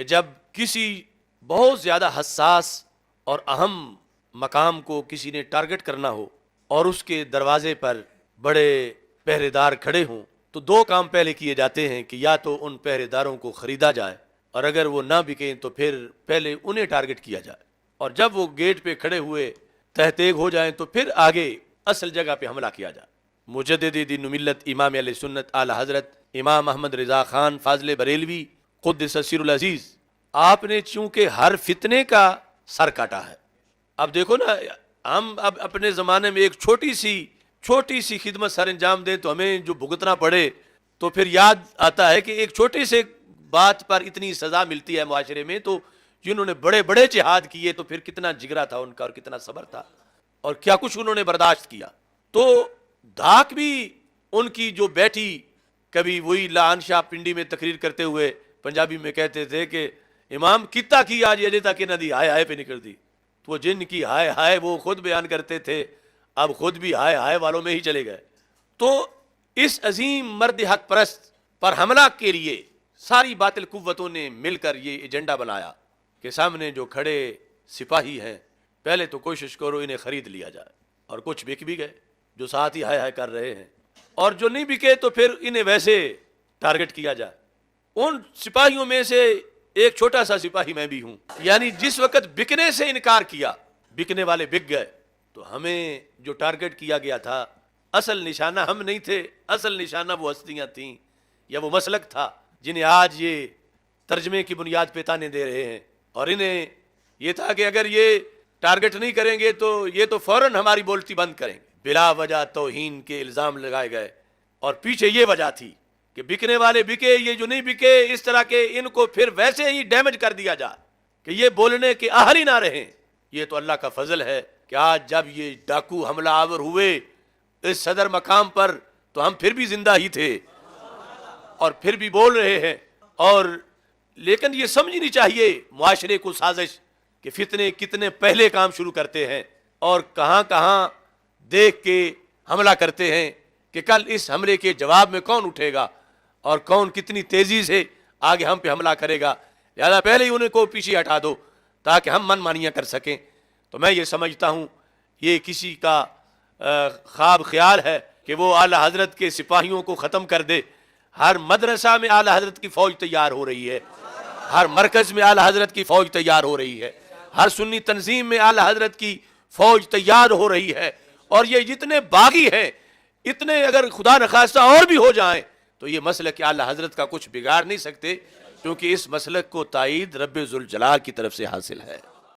کہ جب کسی بہت زیادہ حساس اور اہم مقام کو کسی نے ٹارگٹ کرنا ہو اور اس کے دروازے پر بڑے پہرے دار کھڑے ہوں تو دو کام پہلے کیے جاتے ہیں کہ یا تو ان پہرے داروں کو خریدا جائے اور اگر وہ نہ بکیں تو پھر پہلے انہیں ٹارگٹ کیا جائے، اور جب وہ گیٹ پہ کھڑے ہوئے تہتیگ ہو جائیں تو پھر آگے اصل جگہ پہ حملہ کیا جائے۔ مجدد دین و ملت امام علیہ سنت اعلی حضرت امام احمد رضا خان فاضل بریلوی قدس سر العزیز، آپ نے چونکہ ہر فتنے کا سر کاٹا ہے۔ اب دیکھو نا، ہم اب اپنے زمانے میں ایک چھوٹی سی خدمت سر انجام دیں تو ہمیں جو بھگتنا پڑے تو پھر یاد آتا ہے کہ ایک چھوٹے سے بات پر اتنی سزا ملتی ہے معاشرے میں، تو جنہوں نے بڑے بڑے جہاد کیے تو پھر کتنا جگرا تھا ان کا اور کتنا صبر تھا اور کیا کچھ انہوں نے برداشت کیا۔ تو دھاک بھی ان کی جو بیٹھی، کبھی وہی لعن شاہ پنڈی میں تقریر کرتے ہوئے پنجابی میں کہتے تھے کہ امام کتا کی آج اجے تک نہ دی، ہائے ہائے پہ نکل دی۔ تو وہ جن کی ہائے ہائے وہ خود بیان کرتے تھے، اب خود بھی ہائے ہائے والوں میں ہی چلے گئے۔ تو اس عظیم مرد حق پرست پر حملہ کے لیے ساری باطل قوتوں نے مل کر یہ ایجنڈا بنایا کہ سامنے جو کھڑے سپاہی ہیں پہلے تو کوشش کرو انہیں خرید لیا جائے، اور کچھ بک بھی گئے جو ساتھ ہی ہائے ہائے کر رہے ہیں، اور جو نہیں بکے تو پھر انہیں ویسے ٹارگٹ کیا جائے۔ ان سپاہیوں میں سے ایک چھوٹا سا سپاہی میں بھی ہوں، یعنی جس وقت بکنے سے انکار کیا، بکنے والے بک گئے، تو ہمیں جو ٹارگٹ کیا گیا تھا اصل نشانہ ہم نہیں تھے، اصل نشانہ وہ ہستیاں تھیں یا وہ مسلک تھا جنہیں آج یہ ترجمے کی بنیاد پہ تانے دے رہے ہیں، اور انہیں یہ تھا کہ اگر یہ ٹارگٹ نہیں کریں گے تو یہ تو فوراً ہماری بولتی بند کریں گے۔ بلا وجہ توہین کے الزام لگائے گئے، اور پیچھے یہ وجہ تھی کہ بکنے والے بکے، یہ جو نہیں بکے اس طرح کے ان کو پھر ویسے ہی ڈیمیج کر دیا جائے کہ یہ بولنے کے اہل ہی نہ رہیں۔ یہ تو اللہ کا فضل ہے کہ آج جب یہ ڈاکو حملہ آور ہوئے اس صدر مقام پر تو ہم پھر بھی زندہ ہی تھے اور پھر بھی بول رہے ہیں۔ اور لیکن یہ سمجھنی چاہیے معاشرے کو سازش کہ فتنے کتنے پہلے کام شروع کرتے ہیں اور کہاں کہاں دیکھ کے حملہ کرتے ہیں کہ کل اس حملے کے جواب میں کون اٹھے گا اور کون کتنی تیزی سے آگے ہم پہ حملہ کرے گا، لہذا پہلے ہی انہیں کو پیچھے ہٹا دو تاکہ ہم من مانیاں کر سکیں۔ تو میں یہ سمجھتا ہوں یہ کسی کا خواب خیال ہے کہ وہ اعلی حضرت کے سپاہیوں کو ختم کر دے۔ ہر مدرسہ میں اعلی حضرت کی فوج تیار ہو رہی ہے، ہر مرکز میں اعلی حضرت کی فوج تیار ہو رہی ہے، ہر سنی تنظیم میں اعلی حضرت کی فوج تیار ہو رہی ہے، اور یہ جتنے باغی ہیں اتنے اگر خدا نخواستہ اور بھی ہو جائیں تو یہ مسلک اعلی حضرت کا کچھ بگاڑ نہیں سکتے، کیونکہ اس مسلک کو تائید رب ذوالجلال کی طرف سے حاصل ہے۔